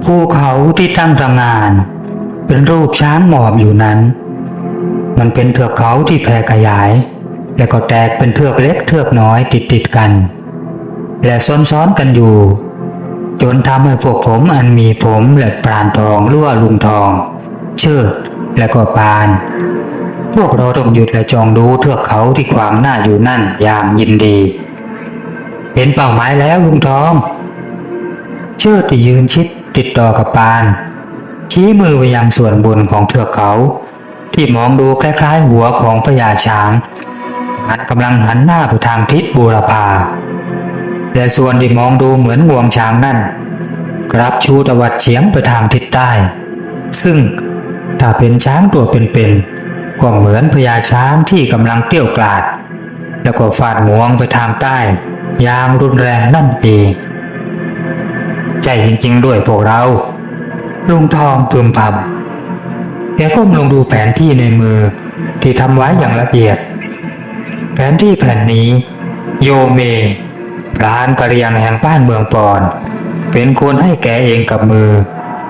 ภูเขาที่ตั้งตระหง่านเป็นรูปช้างหมอบอยู่นั้นมันเป็นเทือกเขาที่แผ่ขยายและก็แตกเป็นเทือกเล็กเทือกน้อยติดกันและซ้อนกันอยู่จนทำให้พวกผมอันมีผมและปราณทองหรือว่าลุงทองเชิดและก็ปานพวกเราต้องหยุดและจ้องดูเทือกเขาที่ขวางหน้าอยู่นั่นอย่างยินดีเห็นเป้าหมายแล้วลุงทองเชิดที่ยืนชิดติดต่อกับปานชี้มือไปยังส่วนบนของเทือกเขาที่มองดูคล้ายๆหัวของพญาช้างมันกำลังหันหน้าไปทางทิศบูรพาและส่วนที่มองดูเหมือนงวงช้างนั่นกลับชูตวัดเฉียงไปทางทิศใต้ซึ่งถ้าเป็นช้างตัวเป็นๆก็เหมือนพญาช้างที่กำลังเกลี้ยวกล่อมแล้วก็ฟาดงวงไปทางใต้อย่างรุนแรงนั่นเองใจจริงๆด้วยพวกเราลุงทองพึมพำแกก้มลงดูแผนที่ในมือที่ทำไว้อย่างละเอียดแผนที่แผ่นนี้โยเมพรานกะเหรี่ยงแห่งบ้านเมืองปอนเป็นคนให้แกเองกับมือ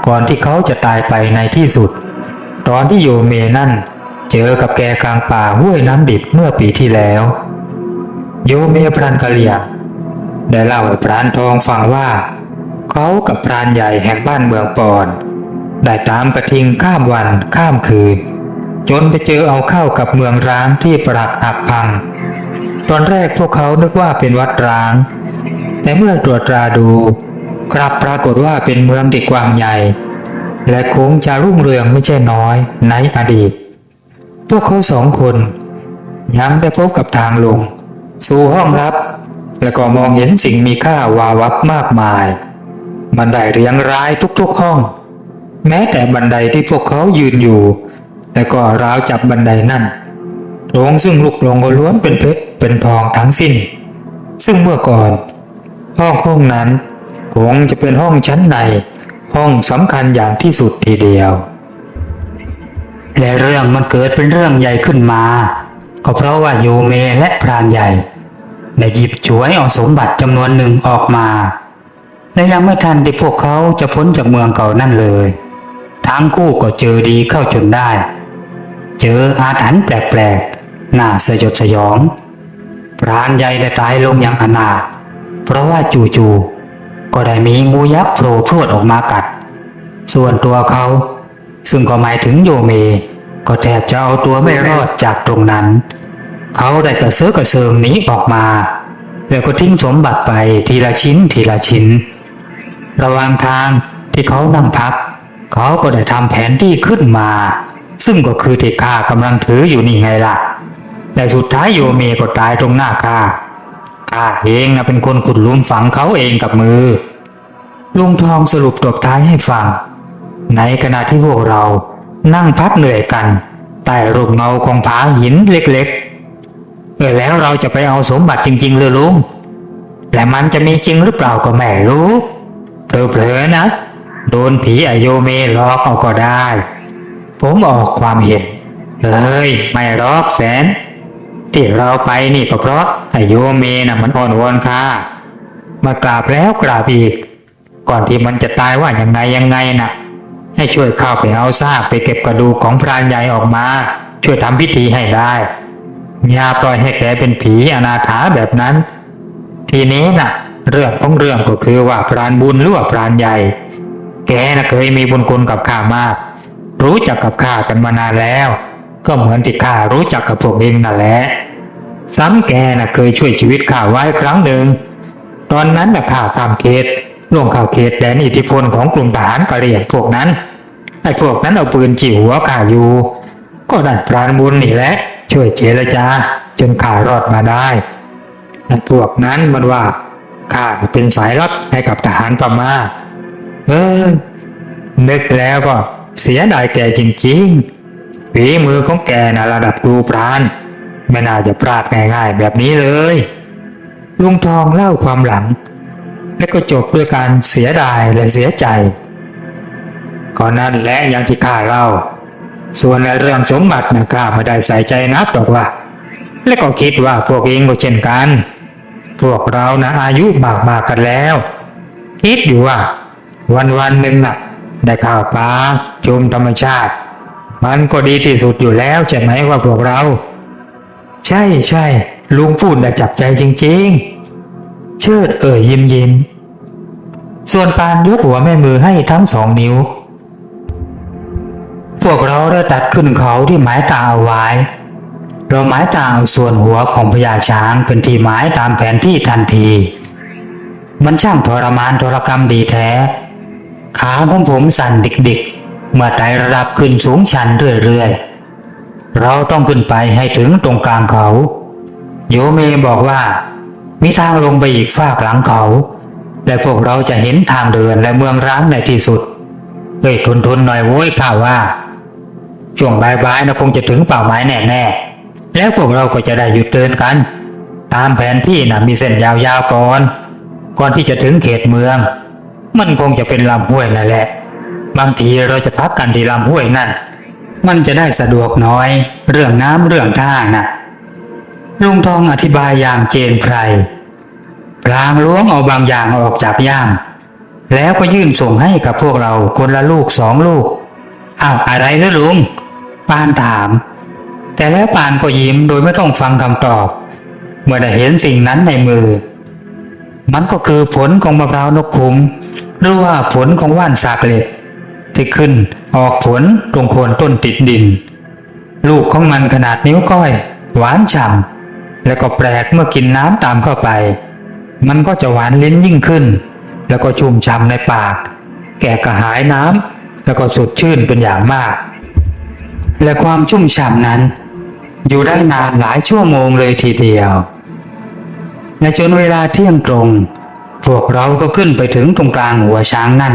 ก่อนที่เขาจะตายไปในที่สุดตอนที่โยเมนั่นเจอกับแกกลางป่าห้วยน้ำดิบเมื่อปีที่แล้วโยเมพรานกะเหรี่ยงได้เล่าให้พรานทองฟังว่าเขากับพรานใหญ่แห่งบ้านเมืองปอนได้ตามกระทิงข้ามวันข้ามคืนจนไปเจอเอาเข้ากับเมืองร้างที่ปรักหักพังตอนแรกพวกเขานึกว่าเป็นวัดร้างแต่เมื่อตรวจตราดูกลับปรากฏว่าเป็นเมืองที่กว้างใหญ่และคงจะรุ่งเรืองไม่ใช่น้อยในอดีตพวกเขาสองคนยังได้พบกับทางลงสู่ห้องลับและก็มองเห็นสิ่งมีค่าวาวับมากมายบันไดเรียงรายทุกๆห้องแม้แต่บันไดที่พวกเขายืนอยู่และก็ราวจับบันไดนั่นโถงซึ่งลูกลงก็ล้วนเป็นเพชรเป็นทองทั้งสิ้นซึ่งเมื่อก่อนห้องนั้นคงจะเป็นห้องชั้นในห้องสำคัญอย่างที่สุดทีเดียวและเรื่องมันเกิดเป็นเรื่องใหญ่ขึ้นมาก็เพราะว่าโยเมและพรานใหญ่ได้หยิบฉวยเอาสมบัติจำนวนหนึ่งออกมาและยังไม่ทันที่พวกเขาจะพ้นจากเมืองเก่านั่นเลยทั้งคู่ก็เจอดีเข้าจนได้เจออาถรรพ์แปลกๆน่าสยดสยองพรานใหญ่ได้ตายลงอย่างอนาถเพราะว่าจู่ๆก็ได้มีงูยักษ์โผล่พรวดออกมากัดส่วนตัวเขาซึ่งก็หมายถึงโยเมก็แทบจะเอาตัวไม่รอดจากตรงนั้นเขาได้กระเซาะกระเซิงหนีออกมาแล้วก็ทิ้งสมบัติไปทีละชิ้นทีละชิ้นระหว่างทางที่เขานั่งพักเขาก็ได้ทำแผนที่ขึ้นมาซึ่งก็คือที่ข้ากำลังถืออยู่นี่ไงล่ะและสุดท้ายโยเมก็ตายตรงหน้าข้าเองนะเป็นคนขุดหลุมฝังเขาเองกับมือลุงทองสรุปตบท้ายให้ฟังในขณะที่พวกเรานั่งพักเหนื่อยกันใต้ร่มเงาของผาหินเล็กๆแล้วเราจะไปเอาสมบัติจริงๆเลยลุงและมันจะมีจริงหรือเปล่าก็ไม่รู้เผลอๆนะโดนผีอโยเมหลอกเอาก็ได้ผมออกความเห็นไม่หรอกแสนที่เราไปนี่ก็เพราะอโยเมน่ะมันอ่อนวอนข้ามากราบแล้วกราบอีกก่อนที่มันจะตายว่ายังไงนะให้ช่วยเข้าไปเอาซากไปเก็บกระดูกของพรานใหญ่ออกมาช่วยทำพิธีให้ได้อย่าปล่อยให้แกเป็นผีอนาถาแบบนั้นทีนี้น่ะเรื่องของเรื่องก็คือว่าพรานบุญหรือว่าพรานใหญ่แกน่ะเคยมีบุญคุณกับข้ามากรู้จักกับข้ากันมานานแล้วก็เหมือนที่ข้ารู้จักกับพวกเองนั่นแหละซ้ำแกน่ะเคยช่วยชีวิตข้าไว้ครั้งหนึ่งตอนนั้นน่ะข้าข้ามเขตล่วงเข้าเขตแดนอิทธิพลของกลุ่มทหารกะเหรี่ยงพวกนั้นไอ้พวกนั้นเอาปืนจี้หัวข้าอยู่ก็นั่นพรานบุญนี่แหละช่วยเจรจาจนข้ารอดมาได้ไอ้พวกนั้นมันว่าข้าเป็นสายลับให้กับทหารพม่านึกแล้วก็เสียดายแกจริงๆฝีมือของแกนะระดับครูพรานไม่น่าจะพลาดง่ายๆแบบนี้เลยลุงทองเล่าความหลังและก็จบด้วยการเสียดายและเสียใจก่อนนั้นและอย่างที่ข้าเล่าส่วนในเรื่องสมบัตินะข้าไม่ได้ใส่ใจนักหรอกว่าและก็คิดว่าพวกเองก็เช่นกันพวกเรานะอายุมากกันแล้วคิดอยู่ว่า วันหนึ่งน่ะได้ข้าวปลาชมธรรมชาติมันก็ดีที่สุดอยู่แล้วใช่ไหมว่าพวกเราใช่ลุงพูดได้จับใจจริงๆเชิดยิ้มส่วนปานยกหัวแม่มือให้ทั้ง2 นิ้วพวกเราได้ตัดขึ้นเขาที่หมายตาเอาไว้เราหมายตาเอาส่วนหัวของพญาช้างเป็นที่หมายตามแผนที่ทันทีมันช่างทรมานทรกรรมดีแท้ขาของผมสั่นดิกเมื่อไต่ระดับขึ้นสูงชันเรื่อยๆเราต้องขึ้นไปให้ถึงตรงกลางเขาโยเมบอกว่ามีทางลงไปอีกฝากหลังเขาและพวกเราจะเห็นทางเดินและเมืองร้างในที่สุดทนหน่อยโว้ยข้าว่าช่วงบ่ายๆนะคงจะถึงเป้าหมายแน่ๆแล้วพวกเราก็จะได้หยุดเดินกันตามแผนที่นะมีเส้นยาวๆก่อนที่จะถึงเขตเมืองมันคงจะเป็นลำห้วยนั่นแหละบางทีเราจะพักกันที่ลำห้วยนั่นมันจะได้สะดวกน้อยเรื่องน้ำเรื่องทางนะลุงทองอธิบายอย่างเจนไพรพลางล้วงเอาบางอย่างออกจากย่ามแล้วก็ยื่นส่งให้กับพวกเราคนละลูก2 ลูกอ้าวอะไรเหรอลุงปานถามแต่แล้วปานก็ยิ้มโดยไม่ต้องฟังคำตอบเมื่อได้เห็นสิ่งนั้นในมือมันก็คือผลของมะพร้าวนกขุมหรือว่าผลของว่านสากเหล็กที่ขึ้นออกผลตรงโคนต้นติดดินลูกของมันขนาดนิ้วก้อยหวานฉ่ำและก็แปลกเมื่อกินน้ำตามเข้าไปมันก็จะหวานลิ้นยิ่งขึ้นแล้วก็ชุ่มฉ่ำในปากแก่กระหายน้ำแล้วก็สดชื่นเป็นอย่างมากและความชุ่มฉ่ำนั้นอยู่ได้นานหลายชั่วโมงเลยทีเดียวในจนเวลาเที่ยงตรงพวกเราก็ขึ้นไปถึงตรงกลางหัวช้างนั่น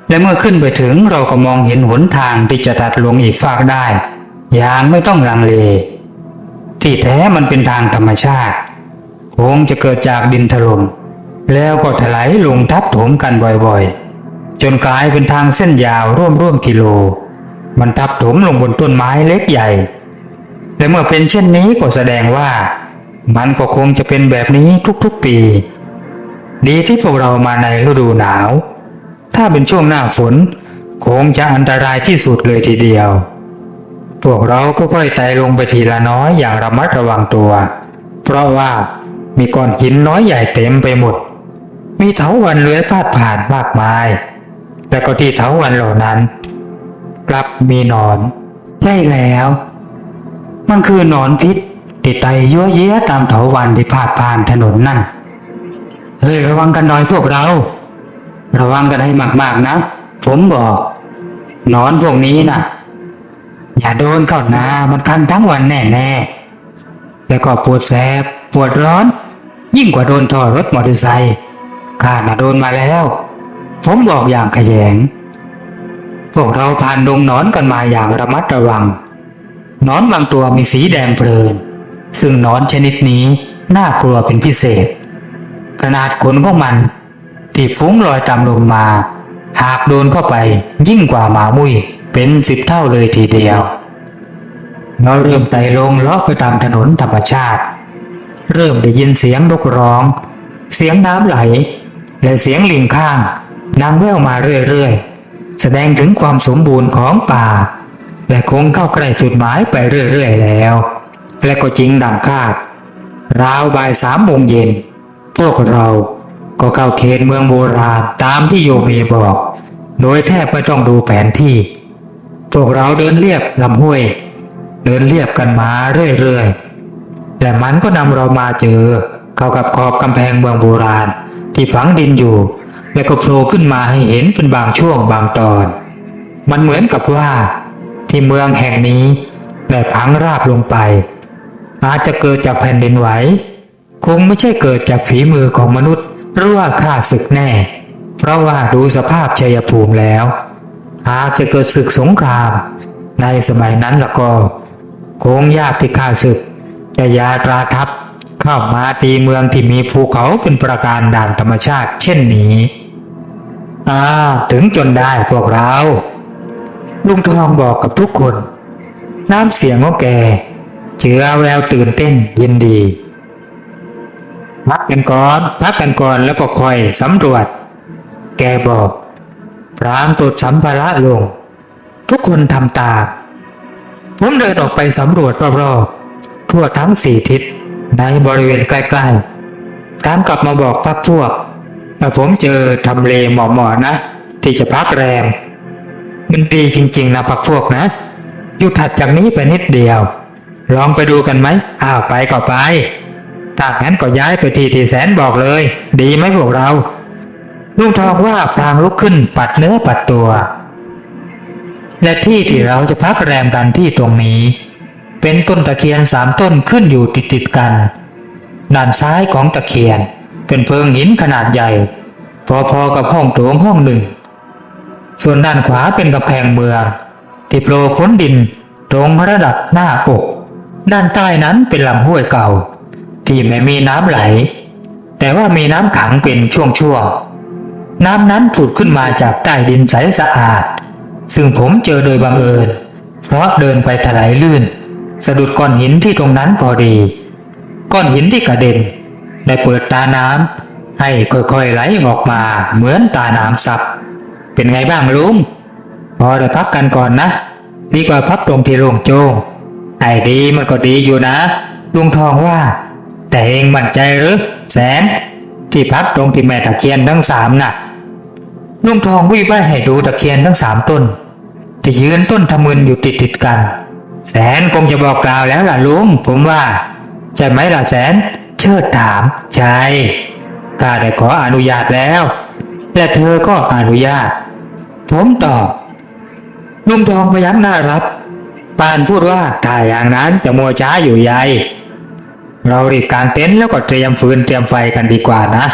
และเมื่อขึ้นไปถึงเราก็มองเห็นหนทางที่จะตัดลงอีกฝากได้อย่างไม่ต้องลังเลที่แท้มันเป็นทางธรรมชาติคงจะเกิดจากดินถล่มแล้วก็ถลายลงทับถมกันบ่อยๆจนกลายเป็นทางเส้นยาวร่วมกิโลมันทับถมลงบนต้นไม้เล็กใหญ่และเมื่อเป็นเช่นนี้ก็แสดงว่ามันก็คงจะเป็นแบบนี้ทุกๆปีดีที่พวกเรามาในฤดูหนาวถ้าเป็นช่วงหน้าฝนคงจะอันตรายที่สุดเลยทีเดียวพวกเราก็ค่อยไต่ลงไปทีละน้อยอย่างระมัดระวังตัวเพราะว่ามีก้อนหินน้อยใหญ่เต็มไปหมดมีเถาวัลย์เลื้อยพาดผ่านมากมายและก็ที่เถาวัลย์เหล่านั้นกลับมีหนอนใช่แล้วมันคือหนอนพิษติดไตยั่วเย้ยตามเถาวัลย์ที่พาดผ่านถนนนั่นเฮ้ยระวังกันหน่อยพวกเราระวังกันให้มากๆนะผมบอกหนอนพวกนี้น่ะอย่าโดนเข้าหน้ามันคันทั้งวันแน่ๆแล้วก็ปวดแสบปวดร้อนยิ่งกว่าโดนท่อรถมอเตอร์ไซค์ข้าน่ะโดนมาแล้วผมบอกอย่างขยงพวกเราผ่านดงหนอนกันมาอย่างระมัดระวังหนอนบางตัวมีสีแดงเพลินซึ่งหนอนชนิดนี้น่ากลัวเป็นพิเศษขนาดขนของมันที่ฟุ้งลอยตามลมมาหากโดนเข้าไปยิ่งกว่าหมามุ้ยเป็น10 เท่าเลยทีเดียวเราเริ่มไต่ลงเลาะไปตามถนนธรรมชาติเริ่มได้ยินเสียงนกร้องเสียงน้ำไหลและเสียงลิงข้างนำแว่วมาเรื่อยๆแสดงถึงความสมบูรณ์ของป่าและคงเข้าใกล้จุดหมายไปเรื่อยๆแล้วและก็จริงดังคาดราวบ่าย3 โมงเย็นพวกเราก็เข้าเขตเมืองโบราณตามที่โยเมบอกโดยแทบไม่ต้องดูแผนที่พวกเราเดินเลียบลำห้วยเดินเลียบกันมาเรื่อยๆและมันก็นำเรามาเจอเข้ากับขอบกำแพงเมืองโบราณที่ฝังดินอยู่และก็โผล่ขึ้นมาให้เห็นเป็นบางช่วงบางตอนมันเหมือนกับว่าที่เมืองแห่งนี้ได้พังราบลงไปอาจจะเกิดจากแผ่นดินไหวคงไม่ใช่เกิดจากฝีมือของมนุษย์หรือว่าข้าศึกแน่เพราะว่าดูสภาพชัยภูมิแล้วหากจะเกิดศึกสงครามในสมัยนั้นแล้วก็คงยากที่ข้าศึกจะยาตราทัพเข้ามาตีเมืองที่มีภูเขาเป็นประการด่านธรรมชาติเช่นนี้ถึงจนได้พวกเราลุงทองบอกกับทุกคนน้ำเสียงของแกเจือแววตื่นเต้นยินดีพักกันก่อนแล้วก็คอยสำรวจ แกบอกพรางตรวจสัมภาระลงทุกคนทำตามผมเดินออกไปสำรวจรอบๆทั่วทั้ง4 ทิศในบริเวณใกล้ๆการกลับมาบอกพักพวกผมเจอทำเลเหมาะๆนะที่จะพักแรมมันดีจริงๆนะพักพวกนะอยู่ถัดจากนี้ไปนิดเดียวลองไปดูกันไหมไปก็ไปถ้างั้นก็ย้ายไปที่แสนบอกเลยดีไหมพวกเราลุงทองว่าพลางลุกขึ้นปัดเนื้อปัดตัวและที่เราจะพักแรมกันที่ตรงนี้เป็นต้นตะเคียน3 ต้นขึ้นอยู่ติดกันด้านซ้ายของตะเคียนเป็นเพิงหินขนาดใหญ่พอๆกับห้องโถงห้องหนึ่งส่วนด้านขวาเป็นกำแพงเมืองที่โผล่พ้นดินตรงระดับหน้าอกด้านใต้นั้นเป็นลำห้วยเก่าที่ไม่มีน้ำไหลแต่ว่ามีน้ำขังเป็นช่วงๆน้ำนั้นผุดขึ้นมาจากใต้ดินใสสะอาดซึ่งผมเจอโดยบังเอิญเพราะเดินไปถลายลื่นสะดุดก้อนหินที่ตรงนั้นพอดีก้อนหินที่กระเด็นได้เปิดตาน้ำให้ค่อยๆไหลออกมาเหมือนตาน้ำซับเป็นไงบ้างลุงพอได้พักกันก่อนนะดีกว่าพักตรงที่โล่งโจ้งไอ้ดีมันก็ดีอยู่นะลุงทองว่าแต่เองมั่นใจหรือแสนที่พักตรงที่แม่ตะเคียนทั้ง3น่ะลุงทองวิ่งไปให้ดูตะเคียนทั้ง3 ต้นที่ยืนต้นทะมึนอยู่ติดกันแสนคงจะบอกกล่าวแล้วล่ะลุงผมว่าใช่ไหมล่ะแสนเชิดถามใช่ข้าได้ขออนุญาตแล้วและเธอก็อนุญาตผมตอบลุงทองพยักหน้ารับปานพูดว่าถ้าอย่างนั้นจะมัวช้าอยู่ใหญ่เรารีบกางเต็นท์แล้วก็เตรียมฟืนเตรียมไฟกันดีกว่านะ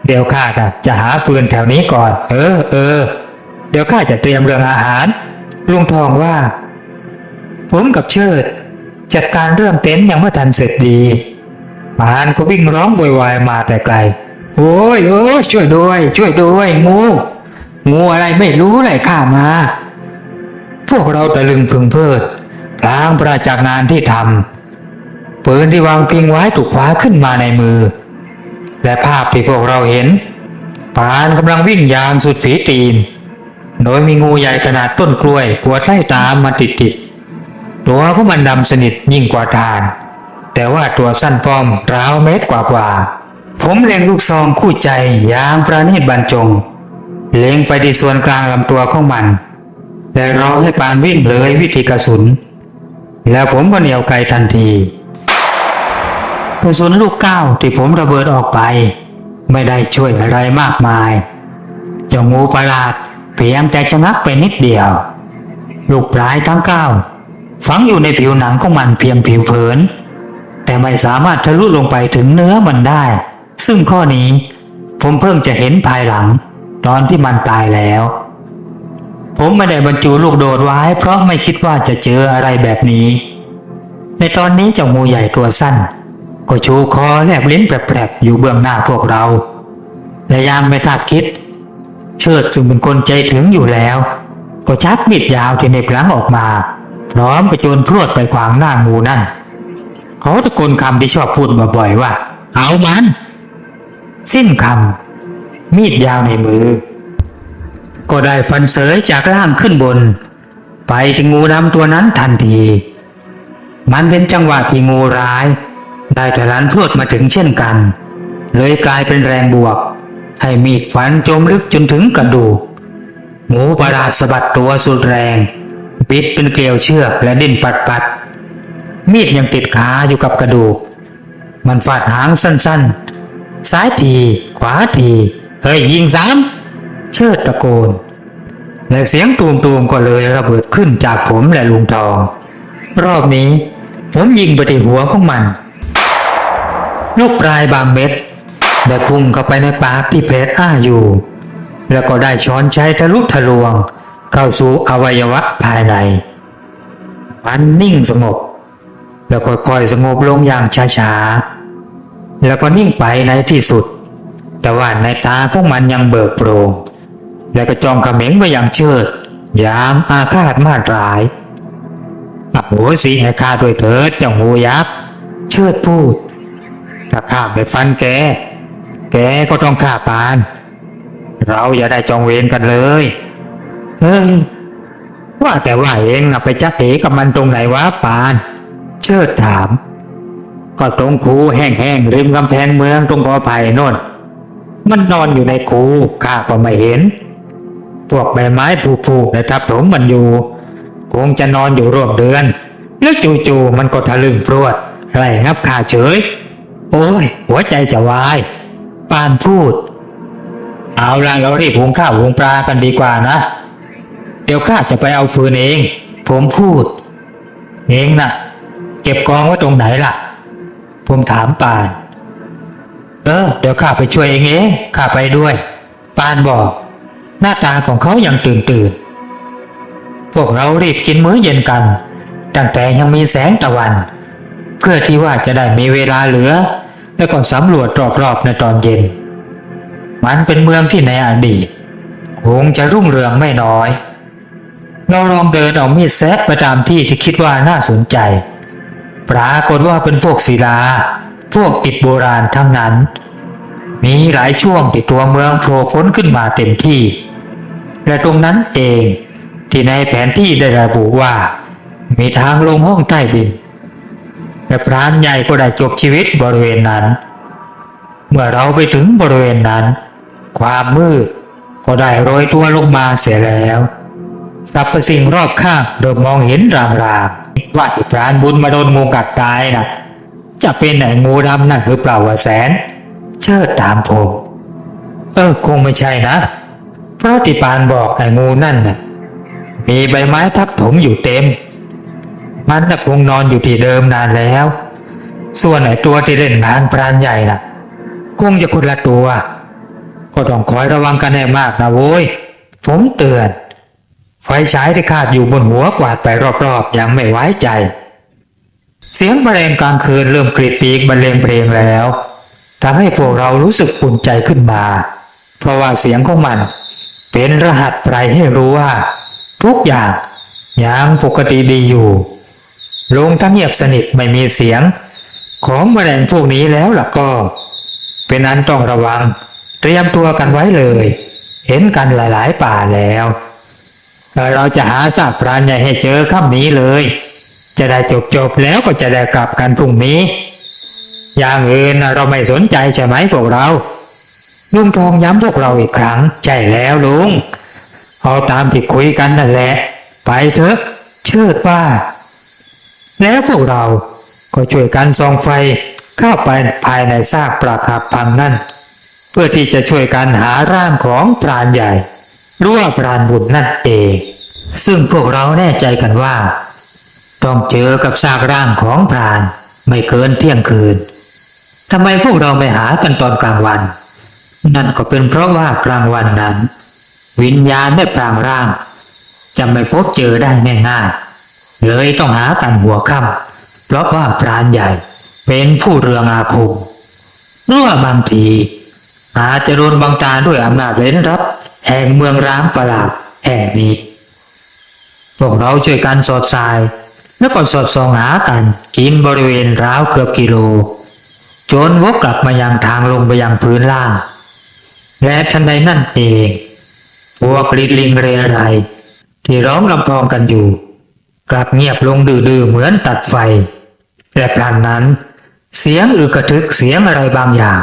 เดี๋ยวข้าจะหาฟืนแถวนี้ก่อนเดี๋ยวข้าจะเตรียมเรื่องอาหารลุงทองว่าผมกับเชิดจัดการเรื่องเต็นท์ยังไม่ทันเสร็จดีปานก็วิ่งร้องโวยวายมาแต่ไกลโอ้ยช่วยด้วยงูอะไรไม่รู้เลยข้ามาพวกเราตะลึงพึงเพลิดพลางประจากงานที่ทำปืนที่วางพิงไว้ถูกคว้าขึ้นมาในมือและภาพที่พวกเราเห็นปานกำลังวิ่งยางสุดฝีตีนโดยมีงูใหญ่ขนาดต้นกล้วยกวดไล่ตามมาติดตัวของมันดำสนิทยิ่งกว่าถ่านแต่ว่าตัวสั้นป้อมราวเมตรกว่าผมเล็งลูกซองคู่ใจอย่างประณีตบรรจงเล็งไปที่ส่วนกลางลำตัวของมันและรอให้ปานวิ่งเลยวิธีกระสุนแล้วผมก็เหนี่ยวไกทันทีกระสุนลูก9ที่ผมระเบิดออกไปไม่ได้ช่วยอะไรมากมายเจ้างูประหลาดเพียงแต่ชะงักไปนิดเดียวลูกปลายทั้ง9ฝังอยู่ในผิวหนังของมันเพียงผิวเผินแต่ไม่สามารถทะลุลงไปถึงเนื้อมันได้ซึ่งข้อนี้ผมเพิ่งจะเห็นภายหลังตอนที่มันตายแล้วผมไม่ได้บรรจุลูกโดดไว้เพราะไม่คิดว่าจะเจออะไรแบบนี้ในตอนนี้เจ้างูใหญ่ตัวสั้นก็ชูคอแลบลิ้นแปลกๆอยู่เบื้องหน้าพวกเราและยามไม่คาดคิดเชิดซึ่งเป็นคนใจถึงอยู่แล้วก็ชักมีดยาวที่เหน็บหลังออกมาพร้อมกระโจนพรวดไปขวางหน้างูนั่นเขาตะโกนคำที่ชอบพูดบ่อยๆว่าเอามันสิ้นคำมีดยาวในมือก็ได้ฟันเสยจากล่างขึ้นบนไปที่งูดำตัวนั้นทันทีมันเป็นจังหวะที่งูร้ายได้ทะลันพรวดมาถึงเช่นกันเลยกลายเป็นแรงบวกให้มีดฟันจมลึกจนถึงกระดูกงูประหลาดสะบัดตัวสุดแรงบิดเป็นเกลียวเชือกและดิ้นปัดมีดยังติดขาอยู่กับกระดูกมันฟาดหางสั้นๆซ้ายทีขวาทีเฮ้ยยิงซ้ำเชิดตะโกนและเสียงตูมๆก็เลยระเบิดขึ้นจากผมและลุงทองรอบนี้ผมยิงไปที่หัวของมันลูกปลายบางเม็ดได้พุ่งเข้าไปในปากที่เพชรอยู่แล้วก็ได้ช้อนใช้ทะลุทะลวงเข้าสู่อวัยวะภายในมันนิ่งสงบแล้วค่อยๆสงบลงอย่างช้าๆแล้วก็นิ่งไปในที่สุดแต่ว่าในตาของมันยังเบิกโปร่งแล้วก็จ้องเขม็งไปอย่างเชิดอย่างอาฆาตมาตร้ายอโหสิให้ข้าด้วยเถิดเจ้างูยักษ์เชิดพูดถ้าข้าไปฟันแกก็ต้องฆ่าปาน เราอย่าได้จองเวรกันเลยว่าแต่ว่าเองไปจักเหกับมันตรงไหนวะปานเชิดถามก็ตรงคูแห้งๆริมกำแพงเมืองตรงกอไผ่โน่นมันนอนอยู่ในคูข้าก็ไม่เห็นพวกใบไม้ผุๆทับถมมันอยู่คงจะนอนอยู่ร่วมเดือนแล้วจู่ๆมันก็ทะลึ่งพรวดไล่งับข้าเฉยโอ้ยหัวใจจะวายปานพูดเอาละเรารีบหุงข้าวหุงปลากันดีกว่านะเดี๋ยวข้าจะไปเอาฟืนเองผมพูดเองน่ะเก็บกองไว้ตรงไหนล่ะผมถามปานเดี๋ยวข้าไปช่วยเองข้าไปด้วยปานบอกหน้าตาของเขายังตื่นพวกเรารีบกินมื้อเย็นกันตั้งแต่ยังมีแสงตะวันเพื่อที่ว่าจะได้มีเวลาเหลือแล้วก็สำรวจรอบๆในตอนเย็นมันเป็นเมืองที่ในอดีตคงจะรุ่งเรืองไม่น้อยเราลองเดินเอามีดแซกไปตามที่คิดว่าน่าสนใจปรากฏว่าเป็นพวกศิลาพวกอิฐโบราณทั้งนั้นมีหลายช่วงที่ตัวเมืองโผล่พ้นขึ้นมาเต็มที่และตรงนั้นเองที่ในแผนที่ได้ระบุว่ามีทางลงห้องใต้ดินและพรานใหญ่ก็ได้จบชีวิตบริเวณนั้นเมื่อเราไปถึงบริเวณนั้นความมืดก็ได้โรยตัวลงมาเสียแล้วสรรพสิ่งรอบข้างเริ่มมองเห็นรางๆว่าที่พรานบุญมาโดนงูกัดตายนะจะเป็นไอ้งูดำนั่นหรือเปล่าวะแสนเชิดตามผมคงไม่ใช่นะเพราะที่ปานบอกไอ้งูนั่นน่ะมีใบไม้ทับถมอยู่เต็มมันน่ะคงนอนอยู่ที่เดิมนานแล้วส่วนไอ้ตัวที่เล่นงานพรานใหญ่น่ะคงจะคนละตัวก็ต้องคอยระวังกันให้มากนะโว้ยผมเตือนไฟฉายที่คาดอยู่บนหัวกวาดไปรอบๆยังไม่ไว้ใจเสียงแมลงกลางคืนเริ่มกรีดปีกบรรเลงเพลงแล้วทำให้พวกเรารู้สึกอุ่นใจขึ้นมาเพราะว่าเสียงของมันเป็นรหัสไพรให้รู้ว่าทุกอย่างยังปกติดีอยู่ลงทั้งเงียบสนิทไม่มีเสียงของแมลงพวกนี้แล้วล่ะก็เป็นอันต้องระวังเตรียมตัวกันไว้เลยเห็นกันหลายๆป่าแล้วเราจะหาซากพรานใหญ่ให้เจอค่ำนี้เลยจะได้จบแล้วก็จะได้กลับกันพรุ่งนี้อย่างอื่นเราไม่สนใจใช่ไหมพวกเราลุงทองย้ำพวกเราอีกครั้งใช่แล้วลุงเอาตามที่คุยกันนั่นแหละไปเถอะเชิดว่าแล้วพวกเราก็ช่วยกันส่องไฟเข้าไปภายในซากปรักหักพังนั่นเพื่อที่จะช่วยกันหาร่างของพรานใหญ่หรือว่าพรานบุญนั่นเองซึ่งพวกเราแน่ใจกันว่าต้องเจอกับซากร่างของพรานไม่เกินเที่ยงคืนทำไมพวกเราไม่หากันตอนกลางวันนั่นก็เป็นเพราะว่ากลางวันนั้นวิญญาณได้พรางร่างจะไม่พบเจอได้ง่ายๆเลยต้องหากันหัวค่ำเพราะว่าพรานใหญ่เป็นผู้เรืองอาคมหรือว่าบางทีอาจจะโดนบังตาด้วยอำนาจเร้นลับแห่งเมืองร้างประหลาดแห่งนี้พวกเราช่วยกันสอดทรายแล้วก็สอดส่องหากันกินบริเวณราวเกือบกิโลจนวกกลับมายังทางลงไปยังพื้นล่างและทันใดนั่นเองพวกลิงเรไรที่ร้องรำพองกันอยู่กลับเงียบลงดื้อๆเหมือนตัดไฟและพลันนั้นเสียงอึกกระทึกเสียงอะไรบางอย่าง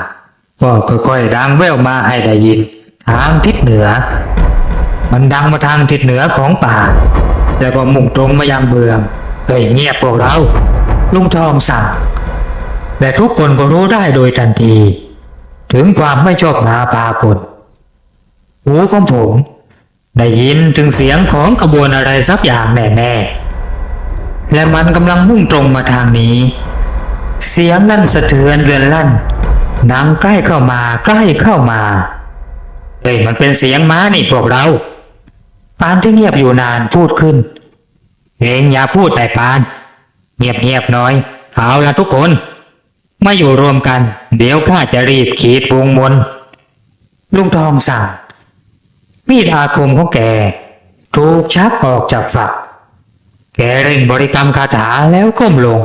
ก็ค่อยๆดังแว่วมาให้ได้ยินทางทิศเหนือมันดังมาทางทิศเหนือของป่าแล้วก็มุ่งตรงมายังเมืองเงียบพวกเราลุงทองสั่งและทุกคนก็รู้ได้โดยทันทีถึงความไม่ชอบมาพากลหูของผมได้ยินถึงเสียงของขบวนอะไรสักอย่างแน่ๆและมันกำลังมุ่งตรงมาทางนี้เสียงนั่นสะเทือนเรือนลั่นดังใกล้เข้ามามันเป็นเสียงม้านี่พวกเราปานที่เงียบอยู่นานพูดขึ้นเองอย่าพูดแต่ปานเงียบน้อยเอาละทุกคนมาอยู่รวมกันเดี๋ยวข้าจะรีบขีดวงมนต์ลุงทองสั่งมีดอาคมของแกถูกชักออกจากฝักแกเร่งบริกรรมคาถาแล้วก้มลง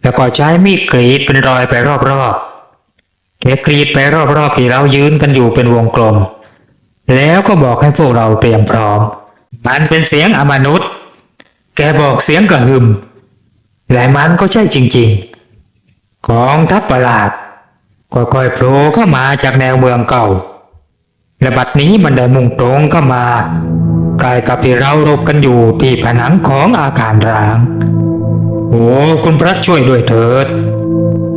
แล้วก็ใช้มีดกรีดเป็นรอยไปรอบๆแกกรีดไปรอบๆที่เรายืนกันอยู่เป็นวงกลม แล้วก็บอกให้พวกเราเตรียมพร้อมมันเป็นเสียงอมนุษย์แกบอกเสียงกระหึ่มและมันก็ใช่จริงๆกองทัพประหลาดค่อยๆโผล่เข้ามาจากแนวเมืองเก่าและบัดนี้มันได้มุ่งตรงเข้ามาใกล้กับที่เรารบกันอยู่ที่ผนังของอาคารร้างโอ้คุณพระช่วยด้วยเถิด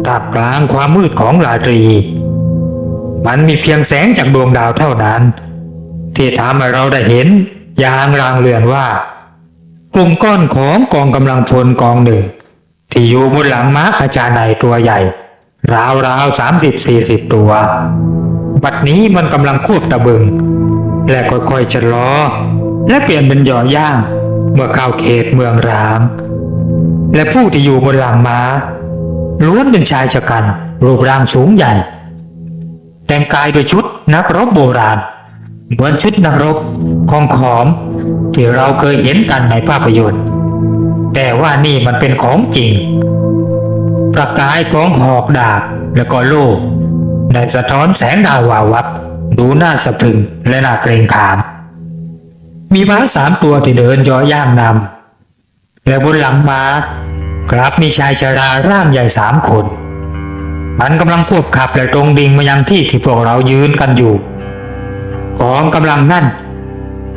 ท่ามกลางความมืดของราตรีมันมีเพียงแสงจากดวงดาวเท่านั้นที่ทำให้เราได้เห็นอย่างลางเลือนว่ากลุ่มก้อนของกองกำลังพลกองหนึ่งที่อยู่บนหลังม้าอาจารย์ในตัวใหญ่ราว30-40 ตัวบัดนี้มันกำลังควบตะบึงและค่อยๆชะลอและเปลี่ยนเป็นหย่อย่างเมื่อเข้าเขตเมืองร้างและผู้ที่อยู่บนหลังม้าล้วนเป็นชายชะกันรูปร่างสูงใหญ่แต่งกายด้วยชุดนักรบโบราณเหมือนชุดนักรบของขอมที่เราเคยเห็นกันในภาพยนตร์แต่ว่านี่มันเป็นของจริงประกายของหอกดาบและก็โล่ได้สะท้อนแสงดาววาววับดูน่าสะพรึงและน่าเกรงขามมีม้า3 ตัวที่เดินย่อย่างนำและบนหลังม้ากลับมีชายชราร่างใหญ่3 คนมันกำลังควบขับและตรงดิ่งมายังที่พวกเรายืนกันอยู่กองกำลังนั่น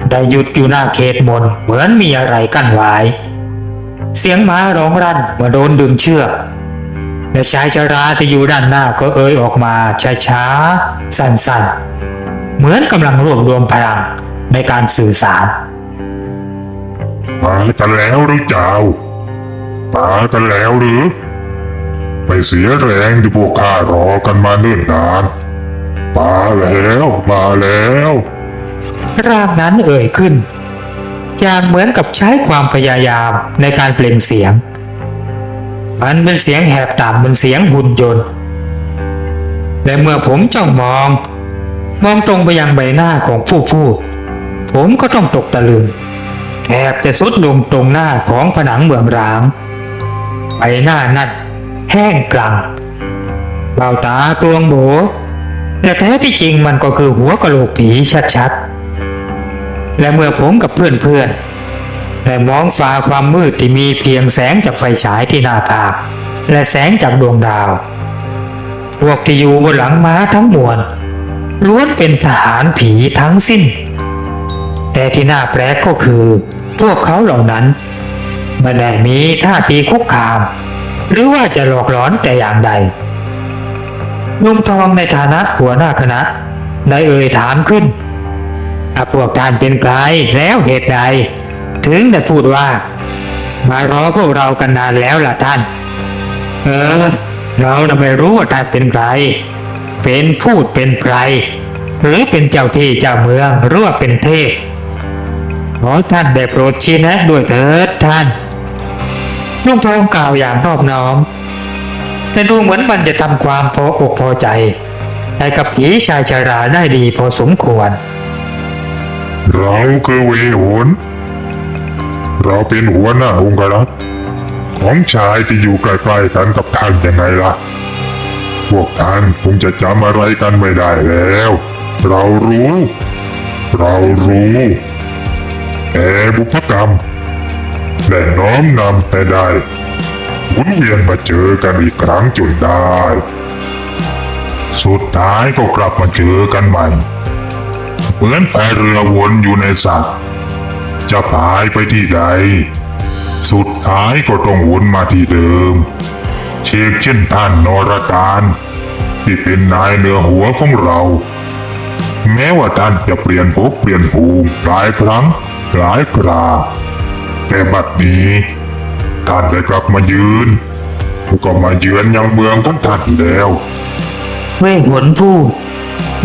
ได้หยุดอยู่หน้าเขตมนเหมือนมีอะไรกั้นไว้เสียงม้าร้องรั่นเมื่อโดนดึงเชือกและชายชราที่อยู่ด้านหน้าก็เอ่ยออกมาช้าๆสั้นๆเหมือนกำลังรวบรวมพลังในการสื่อสารมากันแล้วหรือเจ้ามากันแล้วหรือไม่เสียแรงที่พวกข้ารอกันมาเนิ่นนานมาแล้วร่างนั้นเอ่ยขึ้นอย่างเหมือนกับใช้ความพยายามในการเปล่งเสียงมันเป็นเสียงแหบต่ำเป็นเสียงหุ่นยนต์และเมื่อผมจ้องมองตรงไปยังใบหน้าของผู้พูดผมก็ต้องตกตะลึงแทบจะสุดลงตรงหน้าของผนังเมืองร้างใบหน้านั้นแห้งกรังเบ้าตากลวงโบแต่แท้ที่จริงมันก็คือหัวกะโหลกผีชัดๆและเมื่อผมกับเพื่อนๆได้มองฝ่าความมืดที่มีเพียงแสงจากไฟฉายที่หน้าผากและแสงจากดวงดาวพวกที่อยู่บนหลังม้าทั้งมวลล้วนเป็นทหารผีทั้งสิ้นแต่ที่น่าแปลกก็คือพวกเขาเหล่านั้นไม่ได้มีท่าทีคุกคามหรือว่าจะหลอกหลอนแต่อย่างใดลุงทองในฐานะหัวหน้าคณะได้เอ่ยถามขึ้นพวกท่านเป็นใครแล้วเหตุใดถึงได้พูดว่ามารอพวกเรากันนานแล้วล่ะท่านเราไม่รู้ว่าท่านเป็นใครเป็นพูดเป็นไพรหรือเป็นเจ้าที่เจ้าเมืองหรือว่าเป็นเทพขอท่านได้โปรดชี้แนะด้วยเถิดท่านลุงทองกล่าวอย่างนอบน้อมแต่ดูเหมือนมันจะทำความพออกพอใจให้กับผีชายชราได้ดีพอสมควรเราคือเวหนเราเป็นหัวหน้าองค์รักษ์ของชายที่อยู่ใกล้ๆกันกับท่านยังไงล่ะพวกท่านคงจะจำอะไรกันไม่ได้แล้วเรารู้แต่บุพกรรมและน้อมนำแต่ได้หมุนเวียนมาเจอกันอีกครั้งจนได้สุดท้ายก็กลับมาเจอกันใหม่เหมือนพายเรือวนอยู่ในสระจะพายไปที่ใดสุดท้ายก็ต้องวนมาที่เดิมเช่นท่านนรการที่เป็นนายเหนือหัวของเราแม้ว่าท่านจะเปลี่ยนภพเปลี่ยนภูมิหลายครั้งหลายคราแต่บัดนี้ท่านได้กลับมายืนก็มาเยือนยังเมืองของท่านแล้วเวทหนพูด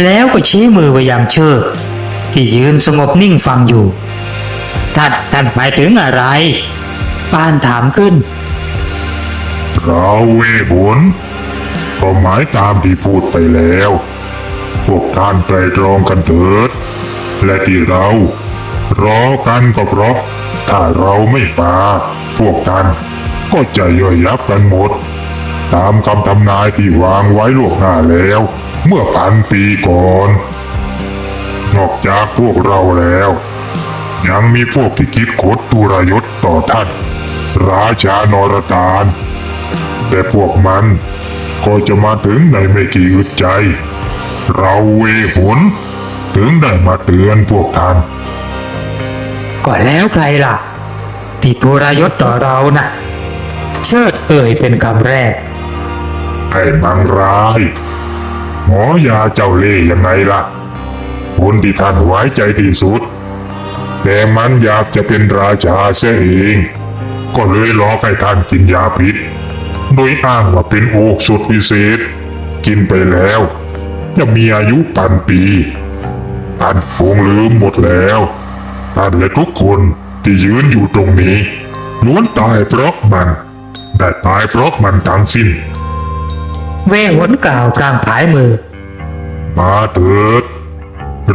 แล้วก็ชี้มือไปยังเชิดที่ยืนสงบนิ่งฟังอยู่ท่านหมายถึงอะไรปานถามขึ้น เราเวหนก็หมายตามที่พูดไปแล้วพวกท่านไตรตรองกันเถิดและที่เรารอกันก็เพราะถ้าเราไม่มาพวกท่านก็จะย่อยยับกันหมดตามคำทำนายที่วางไว้ล่วงหน้าแล้วเมื่อ1,000 ปีก่อน นอกจากพวกเราแล้ว ยังมีพวกที่คิดคดทุรยศต่อท่าน ราชานรตาน แต่พวกมันก็จะมาถึงในไม่กี่อึดใจ เราเวหนถึงได้มาเตือนพวกท่าน ก็แล้วใครล่ะ ที่ทุรยศต่อเรานะเชิดเอ่ยเป็นคำแรก ไอ้บางร้าย หมอยาเจ้าเล่ห์ยังไงล่ะ คนที่ท่านไว้ใจที่สุด แต่มันอยากจะเป็นราชาเสียเอง ก็เลยหลอกให้ท่านกินยาพิษ โดยอ้างว่าเป็นโอกสุดพิเศษ กินไปแล้วจะมีอายุพันปีท่านคงลืมหมดแล้วท่านและทุกคนที่ยืนอยู่ตรงนี้ล้วนตายเพราะมันได้ตายเพราะมันทั้งสิ้น เวหนกล่าวพลางผายมือ มาเถิด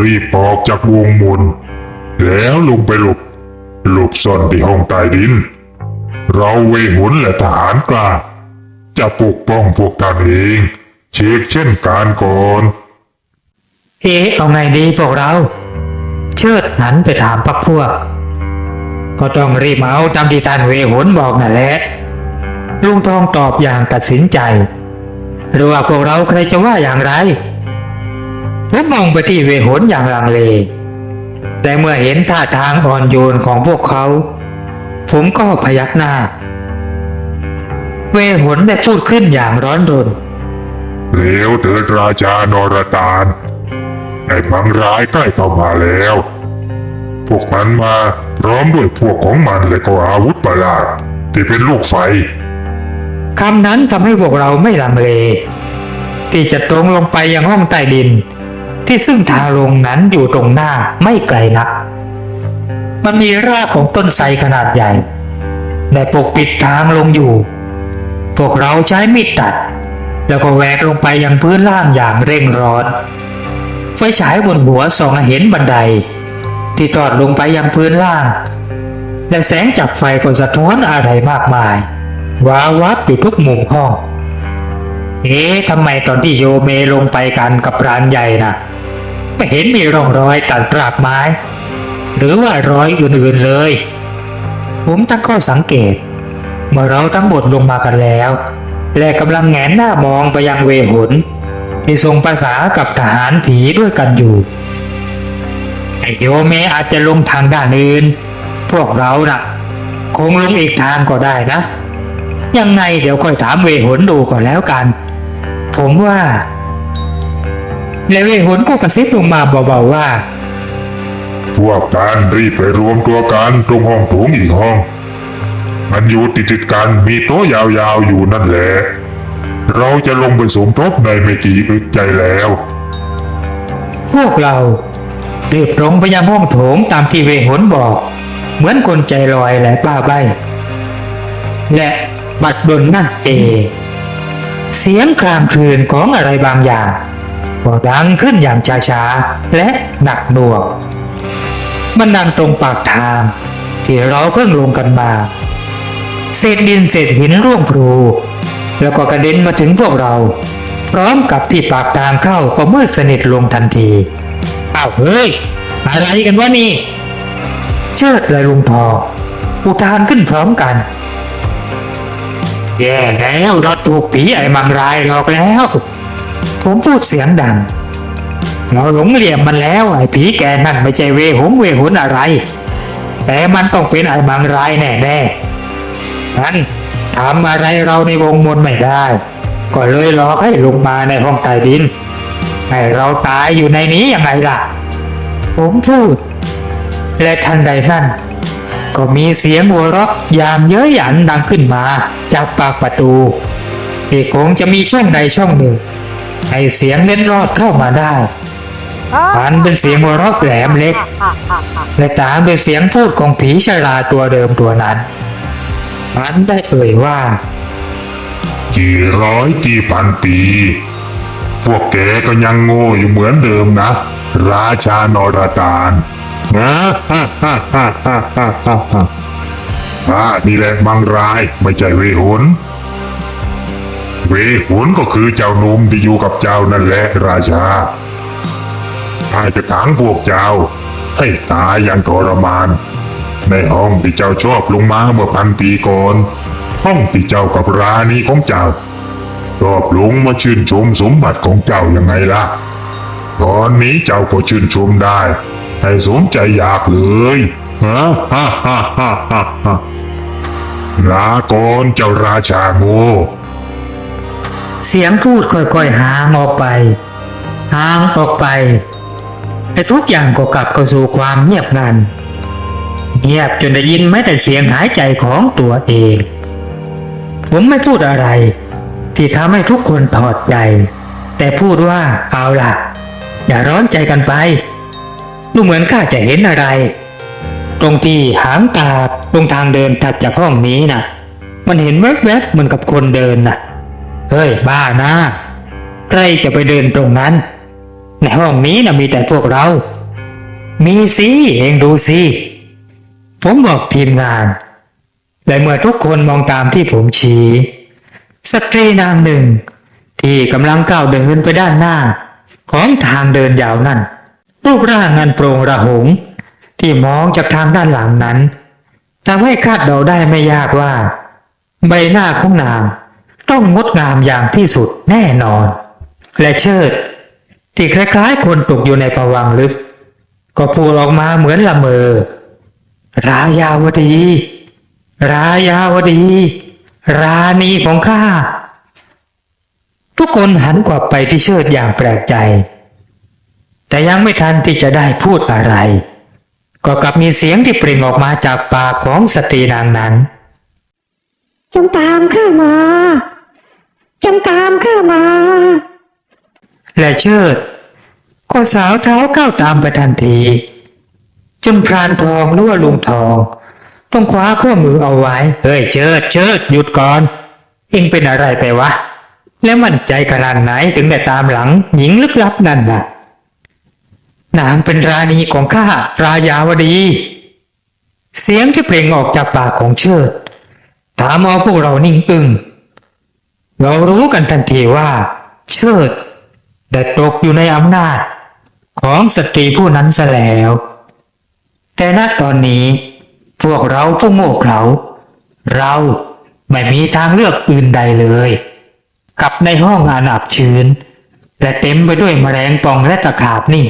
รีบออกจากวงมนต์แล้วลงไปหลบซ่อนที่ห้องใต้ดิน เราเวหนและทหารกล้าจะปกป้องพวกท่านเองเช็คเช่นการก่อน เอาไงดีพวกเรา เชิดหันไปถามพรรคพวก ก็ต้องรีบเอาตามที่ท่านเวหนบอกนั่นแหละลุงทองตอบอย่างตัดสินใจ หรือว่าพวกเราใครจะว่าอย่างไรผมมองไปที่เวหนอย่างลังเล แต่เมื่อเห็นท่าทางอ่อนโยนของพวกเขา ผมก็พยักหน้า เวหนได้พูดขึ้นอย่างร้อนรน เร็วเถิดราชานรตานไอ้มังร้ายใกล้เข้ามาแล้ว พวกมันมาพร้อมด้วยพวกของมันและก็อาวุธประหลาดที่เป็นลูกไฟ คำนั้นทำให้พวกเราไม่ลังเล ที่จะตรงลงไปยังห้องใต้ดิน ที่ซึ่งทางลงนั้นอยู่ตรงหน้าไม่ไกลนัก มันมีรากของต้นไทรขนาดใหญ่ได้ปกปิดทางลงอยู่ พวกเราใช้มีดตัด แล้วก็แหวกลงไปยังพื้นล่างอย่างเร่งร้อน ไฟฉายบนหัวส่องเห็นบันได ที่ทอดลงไปยังพื้นล่าง และแสงจากไฟก็สะท้อนอะไรมากมายวาวับอยู่ทุกมุมห้อง ทำไมตอนที่โยเมลงไปกันกับพรานใหญ่นะไม่เห็นมีร่องรอยตัดรากไม้ หรือว่ารอยอื่นๆเลย ผมตั้งข้อสังเกต เมื่อเราทั้งหมดลงมากันแล้ว และกำลังแงนหน้ามองไปยังเวหนที่ทรงภาษากับทหารผีด้วยกันอยู่ไอโยเมอาจจะลงทางด้านอื่น พวกเราน่ะ คงลงอีกทางก็ได้นะ ยังไงเดี๋ยวค่อยถามเวหนดูก่อนแล้วกัน ผมว่าและเวหนก็กระซิบลงมาเบาๆว่า พวกท่านรีบไปรวมตัวกันตรงห้องโถงอีกห้อง มันอยู่ติดๆกันมีโต๊ะยาวๆอยู่นั่นแหละ เราจะลงไปสมทบในไม่กี่อึดใจแล้ว พวกเรารีบตรงไปยังห้องโถงตามที่เวหนบอก เหมือนคนใจลอยและบ้าใบและบัดดลนั่นเองเสียงครามคลืนของอะไรบางอย่างก็ดังขึ้นอย่างช้าๆและหนักหน่วงมันดังตรงปากทางที่เราเพิ่งลงกันมาเศษดินเศษหินร่วงพลูแล้วก็กระเด็นมาถึงพวกเราพร้อมกับที่ปากทางเข้าก็มืดสนิทลงทันทีอ้าวเฮ้ยอะไรกันวะนี่เชิดและลุงทองอุทานขึ้นพร้อมกันแย่แล้วเราถูกผีไอ้มังรายหลอกแล้ว ผมพูดเสียงดังเราหลงเหลี่ยมมันแล้วไอ้ผีแกนั่นไม่ใช่เวหนอะไร แต่มันต้องเป็นไอ้มังรายแน่ๆนั้นทำอะไรเราในวงมนต์ไม่ได้ ก็เลยหลอกให้ลงมาในห้องใต้ดินให้เราตายอยู่ในนี้ยังไงล่ะ ผมพูดและทันใดนั้นก็มีเสียงหัวเราะยามเย้ยหยันดังขึ้นมาจากปากประตูที่คงจะมีช่องใดช่องหนึ่งให้เสียงเล็ดรอดเข้ามาได้มันเป็นเสียงหัวเราะแหลมเล็กและตามด้วยเสียงพูดของผีชราตัวเดิมตัวนั้นมันได้เอ่ยว่า กี่ร้อยกี่พันปี พวกแกก็ยังโง่อยู่เหมือนเดิมนะ ราชานรตานนะนี่แหละมังรายไม่ใช่เวหนก็คือเจ้าหนุ่มที่อยู่กับเจ้านั่นแหละราชา ข้าจะขังพวกเจ้า ให้ตายอย่างทรมาน ในห้องที่เจ้าชอบลงมาเมื่อ1,000 ปีก่อน ห้องที่เจ้ากับราณีของเจ้าชอบลงมาชื่นชมสมบัติของเจ้ายังไงล่ะ ตอนนี้เจ้าก็ชื่นชมได้ ให้สมใจอยากเลยฮ่าฮ่าฮ่าฮ่าฮ่าฮ่าลาก่อนเจ้าราชาโง่ เสียงพูดค่อยๆห่างออกไปแต่ทุกอย่างก็กลับเข้าสู่ความเงียบงันเงียบจนได้ยินแม้แต่เสียงหายใจของตัวเอง ผมไม่พูดอะไรที่ทำให้ทุกคนถอดใจ แต่พูดว่าเอาล่ะอย่าร้อนใจกันไปดูเหมือนข้าจะเห็นอะไร ตรงที่หางตาตรงทางเดินถัดจากห้องนี้น่ะ มันเห็นแวบๆเหมือนกับคนเดินน่ะเฮ้ยบ้านะใครจะไปเดินตรงนั้นในห้องนี้น่ะมีแต่พวกเรามีสิเองดูสิผมบอกทีมงานและเมื่อทุกคนมองตามที่ผมชี้สตรีนางหนึ่งที่กำลังก้าวเดินไปด้านหน้าของทางเดินยาวนั่นรูปร่างอันโปร่งระหงที่มองจากทางด้านหลังนั้นทำให้คาดเดาได้ไม่ยากว่าใบหน้าของนางต้องงดงามอย่างที่สุดแน่นอนและเชิดที่คล้ายๆคนตกอยู่ในภวังค์ลึกก็พูดออกมาเหมือนละเมอรายาวดี ราณีของข้าทุกคนหันกลับไปที่เชิดอย่างแปลกใจแต่ยังไม่ทันที่จะได้พูดอะไรก็กลับมีเสียงที่เปล่งออกมาจากปากของสตรีนางนั้นจงตามข้ามาและเชิดก็สาวเท้าก้าวตามไปทันทีจนพรานทองหรือว่าลุงทองต้องคว้าข้อมือเอาไว้เฮ้ยเชิดหยุดก่อนเอ็งเป็นอะไรไปวะแล้วมั่นใจขนาดไหนถึงได้ตามหลังหญิงลึกลับนั่นน่ะนางเป็นราณีของข้ารายาวดีเสียงที่เปล่งออกจากปากของเชิดถามเอาพวกเรานิ่งอึ้งเรารู้กันทันทีว่าเชิดได้ตกอยู่ในอำนาจของสตรีผู้นั้นซะแล้วแต่ณตอนนี้พวกเราผู้โง่เขลาเราไม่มีทางเลือกอื่นใดเลยกับในห้องอับชื้นและเต็มไปด้วยแมลงป่องและตะขาบนี่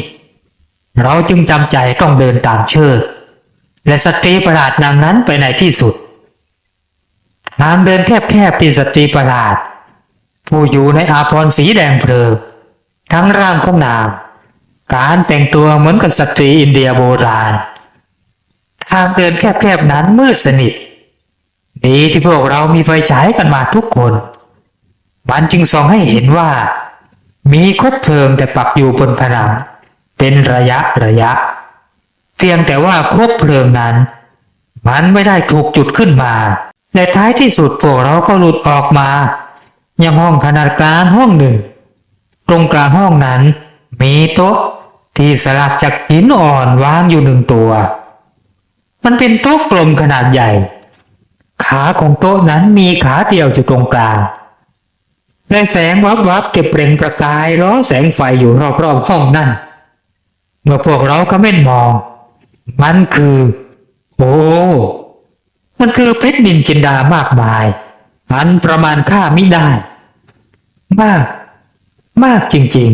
เราจึงจำใจต้องเดินตามเชิดและสตรีประหลาดนางนั้นไปในที่สุดทางเดินแคบๆที่สตรีประหลาดผู้อยู่ในอาภรณ์สีแดงเพลิงทั้งร่างของนางการแต่งตัวเหมือนกับสตรีอินเดียโบราณทางเดินแคบๆนั้นมืดสนิทดีที่พวกเรามีไฟฉายกันมาทุกคนมันจึงส่องให้เห็นว่ามีคบเพลิงแต่ปักอยู่บนผนังเป็นระยะเพียงแต่ว่าคบเพลิงนั้นมันไม่ได้ถูกจุดขึ้นมาและท้ายที่สุดพวกเราก็หลุดออกมายังห้องขนาดกลางห้องหนึ่งตรงกลางห้องนั้นมีโต๊ะที่สลักจากหินอ่อนวางอยู่1 ตัวมันเป็นโต๊ะกลมขนาดใหญ่ขาของโต๊ะนั้นมีขาเดียวอยู่ตรงกลางและแสงวับๆเปล่งประกายล้อแสงไฟอยู่รอบๆห้องนั่นเมื่อพวกเราก็เม่นมองมันคือมันคือเพชรนินจินดามากมายอันประมาณค่ามิได้มากจริง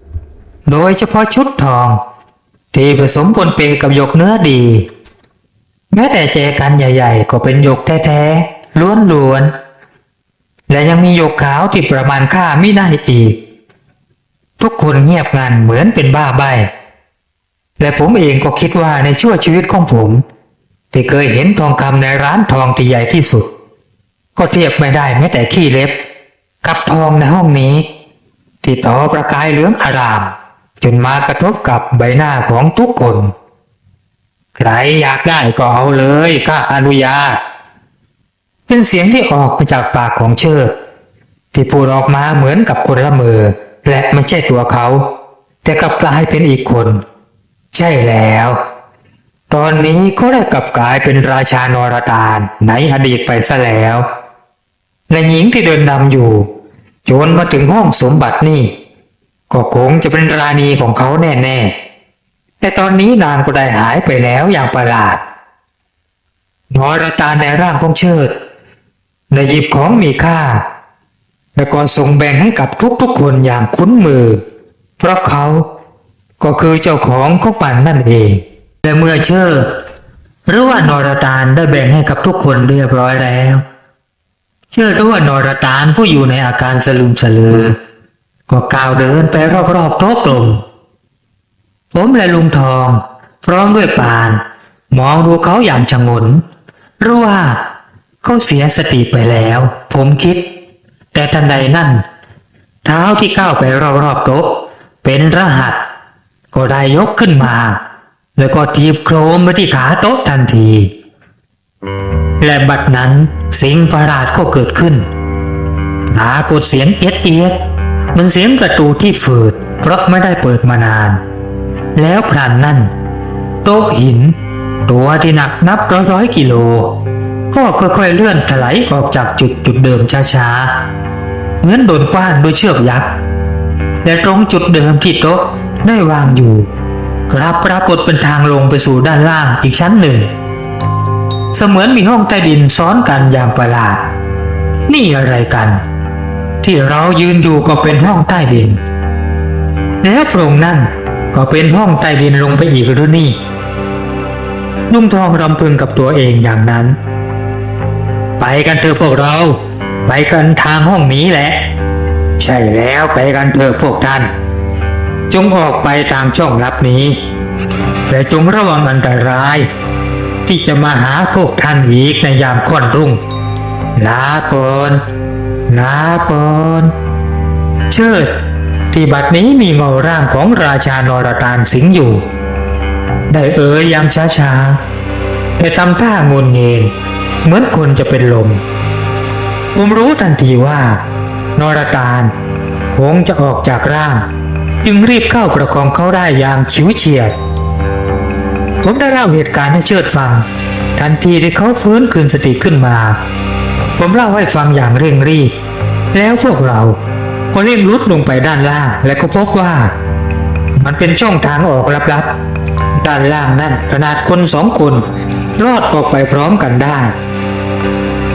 ๆโดยเฉพาะชุดทองที่ผสมปนเปกับหยกเนื้อดีแม้แต่แจกันใหญ่ๆก็เป็นหยกแท้ๆล้วนๆและยังมีหยกขาวที่ประมาณค่ามิได้อีกทุกคนเงียบงันเหมือนเป็นบ้าใบ้และผมเองก็คิดว่าในชั่วชีวิตของผมที่เคยเห็นทองคำในร้านทองที่ใหญ่ที่สุดก็เทียบไม่ได้แม้แต่ขี้เล็บกับทองในห้องนี้ที่ต่อประกายเหลืองอารามจนมากระทบกับใบหน้าของทุกคนใครอยากได้ก็เอาเลยข้าอนุญาตเป็นเสียงที่ออกมาจากปากของเชิดที่พูดออกมาเหมือนกับคนละมือและไม่ใช่ตัวเขาแต่กลับกลายเป็นอีกคนใช่แล้วตอนนี้เขาได้กลับกลายเป็นราชานรตานในอดีตไปซะแล้วและหญิงที่เดินนำอยู่จนมาถึงห้องสมบัตินี่ ก็คงจะเป็นราณีของเขาแน่ๆแต่ตอนนี้นางก็ได้หายไปแล้วอย่างประหลาดนรตาในร่างของเชิดได้หยิบของมีค่าแล้วก็ส่งแบ่งให้กับทุกๆคนอย่างคุ้นมือเพราะเขาก็คือเจ้าของมันนั่นเองและเมื่อเชิดหรือว่านรตาลได้แบ่งให้กับทุกคนเรียบร้อยแล้วเชิดรู้ว่านรตาลผู้อยู่ในอาการสลึมสลือก็ก้าวเดินไปรอบๆโต๊ะกลมผมและลุงทองพร้อมด้วยปานมองดูเขาอย่างชงนรู้ว่าเขาเสียสติไปแล้วผมคิดแต่ทันใดนั่นเท้าที่ก้าวไปรอบๆโต๊ะเป็นรหัสก็ได้ยกขึ้นมาแล้วก็ทีบโครมไปที่ขาโต๊ะทันทีและบัดนั้นสิ่งประหลาดก็เกิดขึ้นปรากฏเสียงเอียดเหมือนเสียงประตูที่ฝืดเพราะไม่ได้เปิดมานานแล้วพลันนั่นโต๊ะหินตัวที่หนักนับร้อยกิโลก็ค่อยๆเลื่อนถลายออกจากจุดเดิมช้าๆเหมือนโดนกว้านด้วยเชือกยักษ์และตรงจุดเดิมที่โต๊ะได้วางอยู่กลับปรากฏเป็นทางลงไปสู่ด้านล่างอีกชั้นหนึ่งเสมือนมีห้องใต้ดินซ้อนกันอย่างประหลาดนี่อะไรกันที่เรายืนอยู่ก็เป็นห้องใต้ดินแล้วตรงนั้นก็เป็นห้องใต้ดินลงไปอีกหรือนี่ลุงทองรำพึงกับตัวเองอย่างนั้นไปกันเถอะพวกเราไปกันทางห้องนี้แหละใช่แล้วไปกันเถอะพวกท่านจงออกไปตามช่องลับนี้และจงระวังอันตรายที่จะมาหาพวกท่านอีกในยามค่ำรุ่งลาก่อนลาก่อนเชิดที่บัดนี้มีเงาร่างของราชานรตาลสิงอยู่ได้อย่างช้าๆแต่ทำท่างนเงงเหมือนคนจะเป็นลมผมรู้ทันทีว่านรตาลคงจะออกจากร่างจึงรีบเข้าประคองเขาได้อย่างฉิวเฉียดผมได้เล่าเหตุการณ์ให้เชิดฟังทันทีที่เขาฟื้นคืนสติขึ้นมาผมเล่าให้ฟังอย่างเร่งรีบแล้วพวกเราก็เร่งรุดลงไปด้านล่างและก็พบว่ามันเป็นช่องทางออกลับๆด้านล่างนั่นขนาดคน2 คนรอดออกไปพร้อมกันได้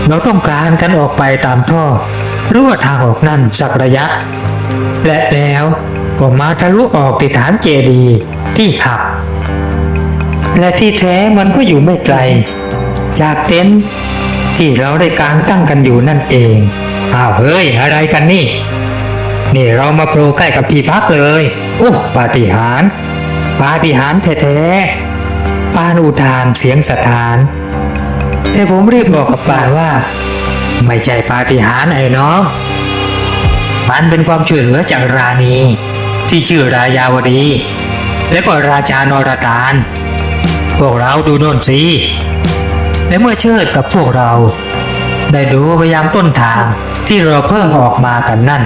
เราต้องการกันออกไปตามท่อหรือว่าทางออกนั่นสักระยะและแล้วก็มาทะลุออกที่ฐานเจดีย์ที่หักและที่แท้มันก็อยู่ไม่ไกลจากเต็นท์ที่เราได้กางตั้งกันอยู่นั่นเองอ้าวเฮ้ยอะไรกันนี่เรามาโผล่ใกล้กับที่พักเลยโอ้ปาฏิหาริย์แท้ๆปานอุทานเสียงสถานแต่ผมรีบบอกกับปานว่าไม่ใช่ปาฏิหาริย์ไอ้น้องมันเป็นความช่วยเหลือจากราณีที่ชื่อรายาวดีและก็ราชานรตาลพวกเราดูโน่นสิและเมื่อเชิดกับพวกเราได้ดูไปยังต้นทางที่เราเพิ่งออกมากันนั่น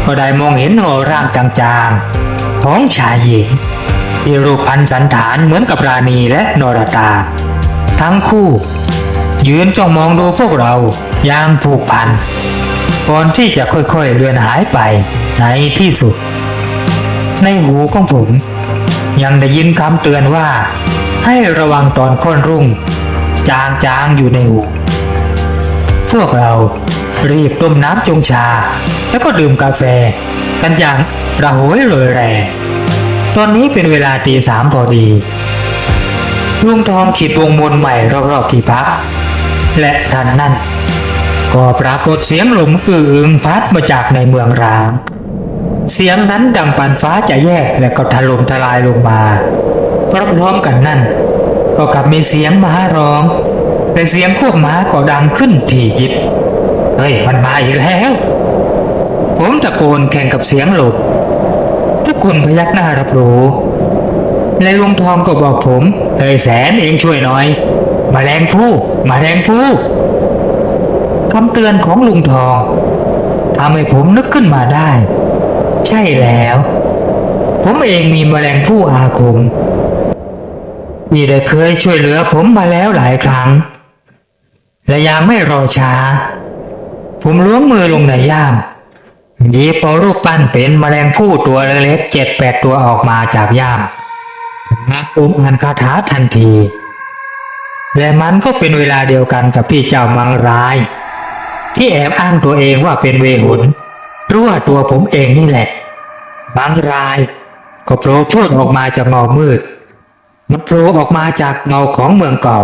ก็ได้มองเห็นเงาร่างจางๆของชายหญิงที่รูปพรรณสันฐานเหมือนกับราณีและนรตาลทั้งคู่ยืนจ้องมองดูพวกเราอย่างผูกพันก่อนที่จะค่อยๆเลือนหายไปในที่สุดในหูของผมยังได้ยินคำเตือนว่าให้ระวังตอนค่ำรุ่งจางๆอยู่ในหูพวกเรารีบต้มน้ำจงชาแล้วก็ดื่มกาแฟกันอย่างระหวยโรยแรงตอนนี้เป็นเวลาตี 3พอดีลุงทองขีดวงมนต์ใหม่รอบๆที่พักและทันนั้นก็ปรากฏเสียงลมอึงพัดมาจากในเมืองร้างเสียงนั้นดังปานฟ้าจะแยกและก็ถล่มทลายลงมาพร้อมๆกันนั่นก็กลับมีเสียงม้าร้องแต่เสียงควบม้าก็ดังขึ้นถี่ยิบเฮ้ยมันมาอีกแล้วผมตะโกนแข่งกับเสียงลมทุกคนพยักหน้ารับรู้และลุงทองก็บอกผมเฮ้ยแสนเองช่วยหน่อยแมลงภู่คำเตือนของลุงทองทำให้ผมนึกขึ้นมาได้ใช่แล้วผมเองมีแมลงภู่อาคมนี่ได้เคยช่วยเหลือผมมาแล้วหลายครั้งและยังไม่รอช้าผมล้วงมือลงในย่าม หยิบเอารูปปั้นเป็นแมลงผู้ตัวเล็กๆ7-8 ตัวออกมาจากย่ามอ่านคาถาทันที และมันก็เป็นเวลาเดียวกันกับที่เจ้ามังราย ที่แอบอ้างตัวเองว่าเป็นเวหุนรู้ว่าตัวผมเองนี่แหละมังรายก็โผล่พ้นออกมาจากเงามืดมันโผล่ออกมาจากเงาของเมืองเก่า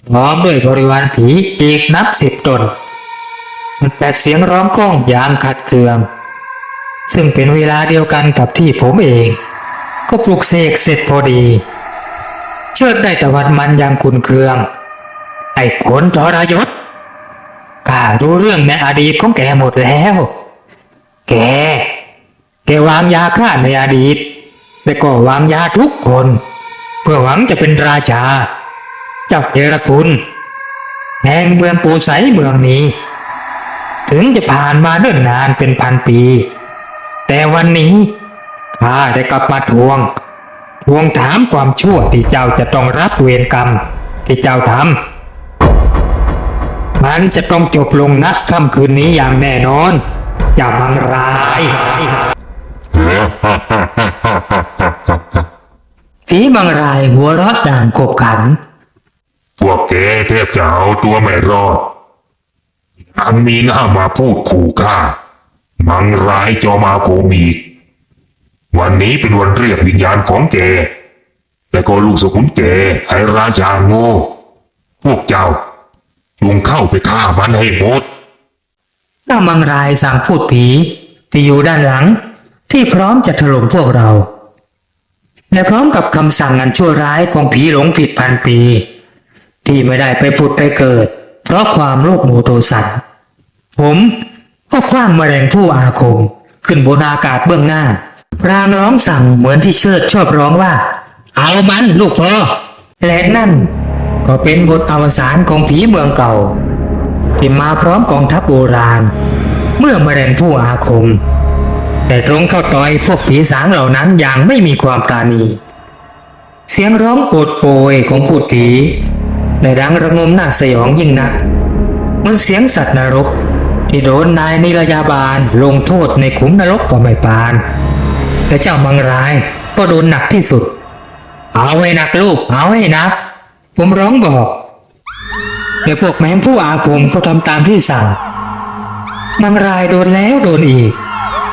พร้อมด้วยบริวารผีอีกนับ10 ตนมันแผดเสียงร้องก้องอย่างขัดเคืองซึ่งเป็นเวลาเดียวกันกับที่ผมเองก็ปลุกเสกเสร็จพอดีเชิดได้ตะวันมันอย่างขุนเคืองไอ้คนทรยศข้ารู้เรื่องในอดีตของแกหมดแล้วแกวางยาฆ่าในอดีตและก็วางยาทุกคนเพื่อหวังจะเป็นราชาเจ้าเอราคุณแห่งเมืองปูไสเมืองนี้ ถึงจะผ่านมาเนิ่นนานเป็นพันปีแต่วันนี้ข้าได้กลับมาทวงถามความชั่วที่เจ้าจะต้องรับเวรกรรมที่เจ้าทำมันจะต้องจบลงณค่ำคืนนี้อย่างแน่นอนอย่ามังรายผีมังรายหัวเราะอย่างขบขัน พวกแกแทบจะเอาตัวไม่รอดอังมีหน้ามาพูดขู่ข้ามังร้ายจอมาโกมีกวันนี้เป็นวันเรียกวิญญาณของแกแต่ก็ลูกสกุลแกไอ้ราชาโง่พวกเจ้าจงเข้าไปฆ่ามันให้หมดถ้ามังรายสั่งพูดผีที่อยู่ด้านหลังที่พร้อมจะถล่มพวกเราและพร้อมกับคำสั่งอันชั่วร้ายของผีหลงผิดพันปีที่ไม่ได้ไปผุดไปเกิดเพราะความโลภโมโทสันผมก็คว้างแมลงผู้อาคมขึ้นบนอากาศเบื้องหน้าพรางร้องสั่งเหมือนที่เชิดชอบร้องว่าเอามันลูกพ่อและนั่นก็เป็นบทอวสานของผีเมืองเก่าที่มาพร้อมกองทัพโบราณเมื่อแมลงผู้อาคมได้ตรงเข้าต่อยพวกผีสางเหล่านั้นอย่างไม่มีความปราณีเสียงร้องโอดโอยของผู้ผีได้ดังระงมน่าสยองยิ่งนักเหมือนเสียงสัตว์นรกที่โดนนายนิรยาบาลลงโทษในขุมนรกก็ไม่ปานและเจ้ามังรายก็โดนหนักที่สุดเอาให้หนักลูกเอาให้หนักผมร้องบอกและพวกแมงผู้อาคมก็ทำตามที่สั่งมังรายโดนแล้วโดนอีก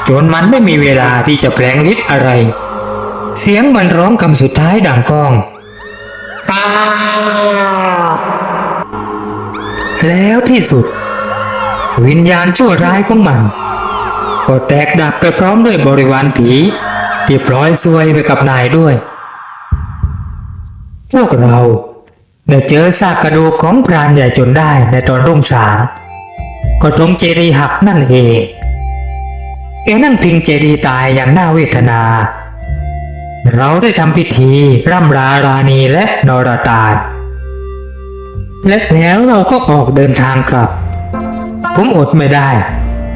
จนมันไม่มีเวลาที่จะแปลงฤทธิ์อะไรเสียงมันร้องคำสุดท้ายดังก้องแล้วที่สุดวิญญาณชั่วร้ายของมันก็แตกดับไปพร้อมด้วยบริวารผีที่พลอยซวยไปกับนายด้วยพวกเราได้เจอซากกระดูกของพรานใหญ่จนได้ในตอนรุ่งสางก็ตรงเจดีย์หักนั่นเองแกนั่งพิงเจดีย์ตายอย่างน่าเวทนาเราได้ทำพิธีร่ำลาราณีและนรตาลและแล้วเราก็ออกเดินทางกลับผมอดไม่ได้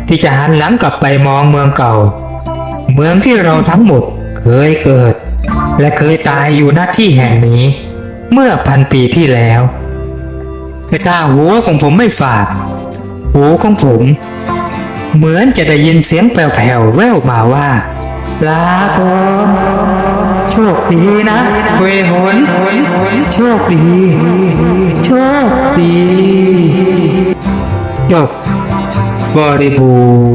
ที่จะหันหลังกลับไปมองเมืองเก่าเมืองที่เราทั้งหมดเคยเกิดและเคยตายอยู่ณที่แห่งนี้เมื่อพันปีที่แล้วแต่ถ้าหูของผมไม่ฝาดหูของผมเหมือนจะได้ยินเสียงแผ่วๆแว่วมาว่าลาก่อนโชคดีนะเวหนโชคดีโชคดีจบบริบูรณ์